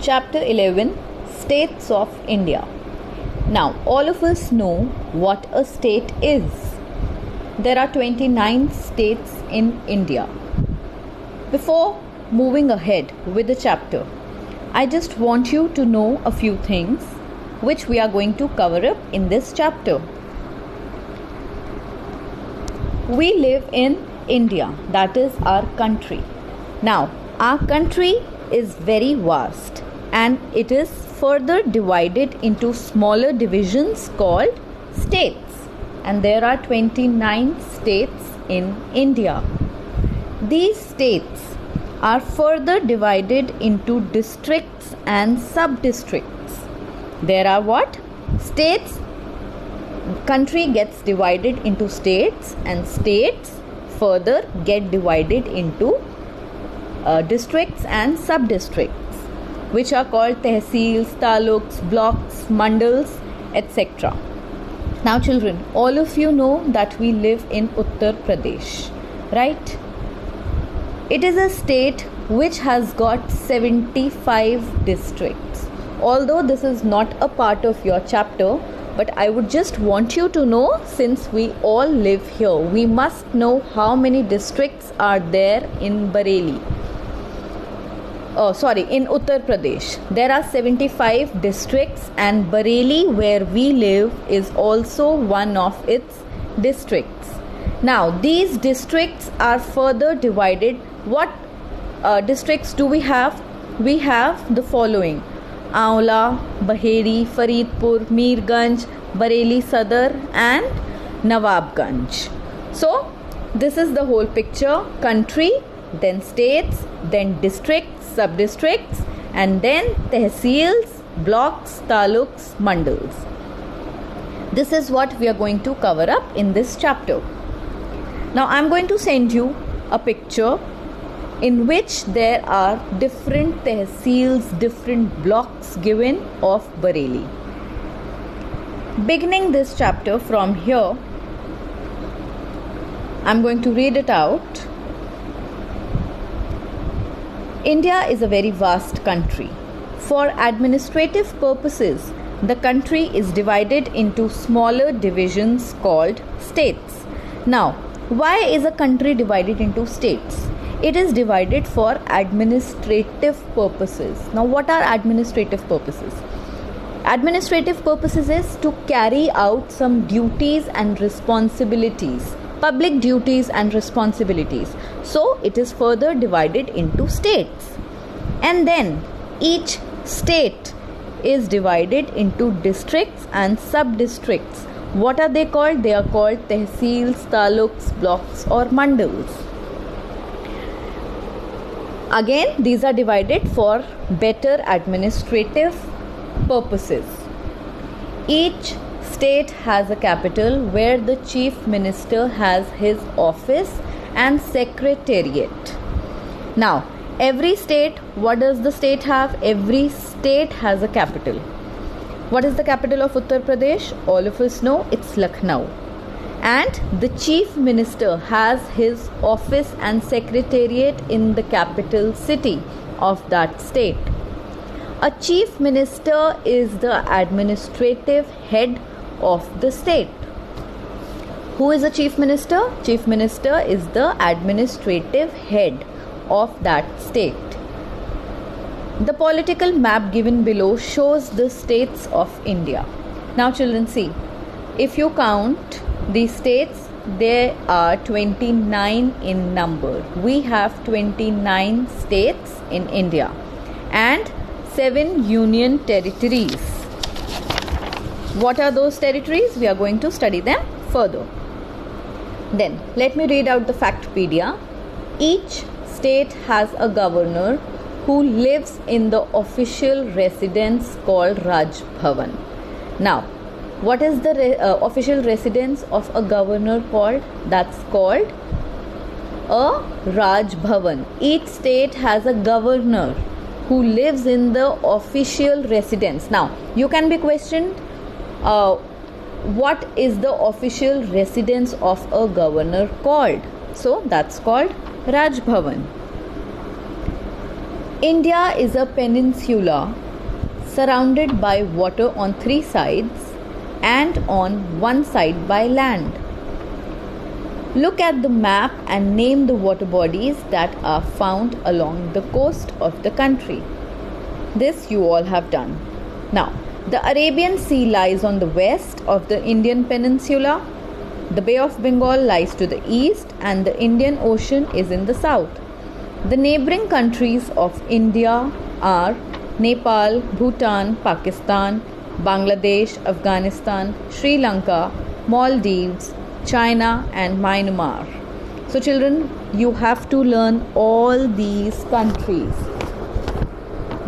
Chapter 11, States of India. Now, all of us know what a state is. There are 29 states in India. Before moving ahead with the chapter, I just want you to know a few things which we are going to cover up in this chapter. We live in India, that is our country. Now, our country is very vast and it is further divided into smaller divisions called states, and there are 29 states in India. These states are further divided into districts and sub-districts. There are what? States. Country gets divided into states, and states further get divided into districts and sub-districts, which are called tehsils, taluks, blocks, mandals, etc. Now children, all of you know that we live in Uttar Pradesh, right? It is a state which has got 75 districts. Although this is not a part of your chapter, but I would just want you to know, since we all live here, we must know how many districts are there in Bareilly. In Uttar Pradesh. There are 75 districts, and Bareilly, where we live, is also one of its districts. Now, these districts are further divided. What districts do we have? We have the following: Aola, Baheri, Faridpur, Mirganj, Bareilly Sadar and Nawabganj. So, this is the whole picture: country, then states, then districts, sub-districts, and then tehsils, blocks, taluks, mandals. This is what we are going to cover up in this chapter. Now, I am going to send you a picture in which there are different tehsils, different blocks given of Bareilly. Beginning this chapter from here, I am going to read it out. India is a very vast country. For administrative purposes, the country is divided into smaller divisions called states. Now, why is a country divided into states? It is divided for administrative purposes. Now, what are administrative purposes? Administrative purposes is to carry out some duties and responsibilities, public duties and responsibilities. So, it is further divided into states. And then, each state is divided into districts and sub-districts. What are they called? They are called tehsils, taluks, blocks or mandals. Again, these are divided for better administrative purposes. Each state has a capital where the chief minister has his office and secretariat. Now, every state, what does the state have? Every state has a capital. What is the capital of Uttar Pradesh? All of us know it's Lucknow. And the chief minister has his office and secretariat in the capital city of that state. A chief minister is the administrative head of the state. Who is a chief minister? Chief minister is the administrative head of that state. The political map given below shows the states of India. Now children, see, if you count these states, there are 29 in number. We have 29 states in India and 7 union territories. What are those territories? We are going to study them further. Then, let me read out the Factpedia. Each state has a governor who lives in the official residence called Raj Bhavan. Now, what is the official residence of a governor called? That's called a Raj Bhavan. Each state has a governor who lives in the official residence. Now, you can be questioned, what is the official residence of a governor called? So, that's called Raj Bhavan. India is a peninsula surrounded by water on 3 sides and on one side by land. Look at the map and name the water bodies that are found along the coast of the country. This you all have done. Now, the Arabian Sea lies on the west of the Indian peninsula. The Bay of Bengal lies to the east and the Indian Ocean is in the south. The neighboring countries of India are Nepal, Bhutan, Pakistan, Bangladesh, Afghanistan, Sri Lanka, Maldives, China and Myanmar. So children, you have to learn all these countries.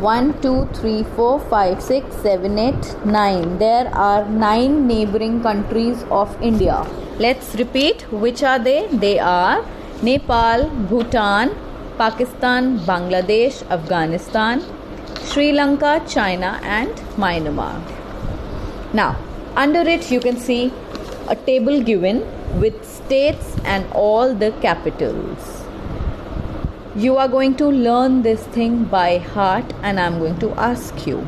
1, 2, 3, 4, 5, 6, 7, 8, 9. There are 9 neighboring countries of India. Let's repeat. Which are they? They are Nepal, Bhutan, Pakistan, Bangladesh, Afghanistan, Sri Lanka, China and Myanmar. Now, under it you can see a table given with states and all the capitals. You are going to learn this thing by heart and I am going to ask you.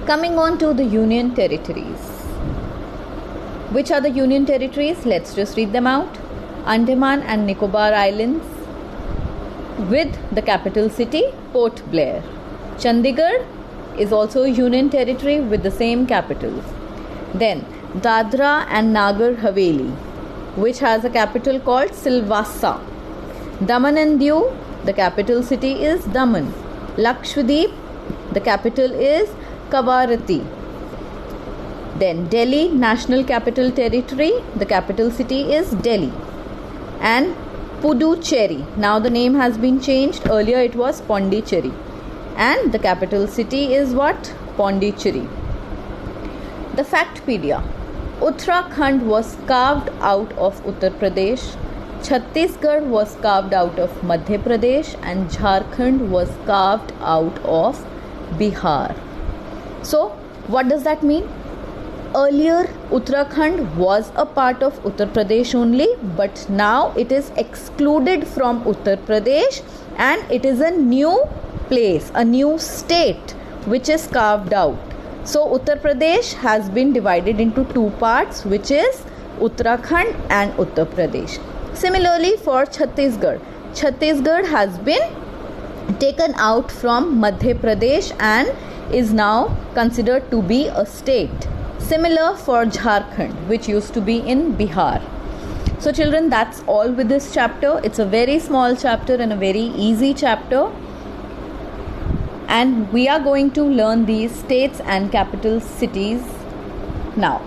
Coming on to the Union Territories. Which are the Union Territories? Let's just read them out. Andaman and Nicobar Islands with the capital city Port Blair. Chandigarh is also a Union Territory with the same capital. Then Dadra and Nagar Haveli, which has a capital called Silvassa. Daman and Diu, the capital city is Daman. Lakshadweep, the capital is Kavarati. Then Delhi, National Capital Territory, the capital city is Delhi. And Puducherry, now the name has been changed, earlier it was Pondicherry. And the capital city is what? Pondicherry. The Factpedia. Uttarakhand was carved out of Uttar Pradesh. Chhattisgarh was carved out of Madhya Pradesh and Jharkhand was carved out of Bihar. So, what does that mean? Earlier, Uttarakhand was a part of Uttar Pradesh only, but now it is excluded from Uttar Pradesh and it is a new place, a new state which is carved out. So, Uttar Pradesh has been divided into 2 parts, which is Uttarakhand and Uttar Pradesh. Similarly, for Chhattisgarh, Chhattisgarh has been taken out from Madhya Pradesh and is now considered to be a state. Similar for Jharkhand, which used to be in Bihar. So children, that's all with this chapter. It's a very small chapter and a very easy chapter. And we are going to learn these states and capital cities now.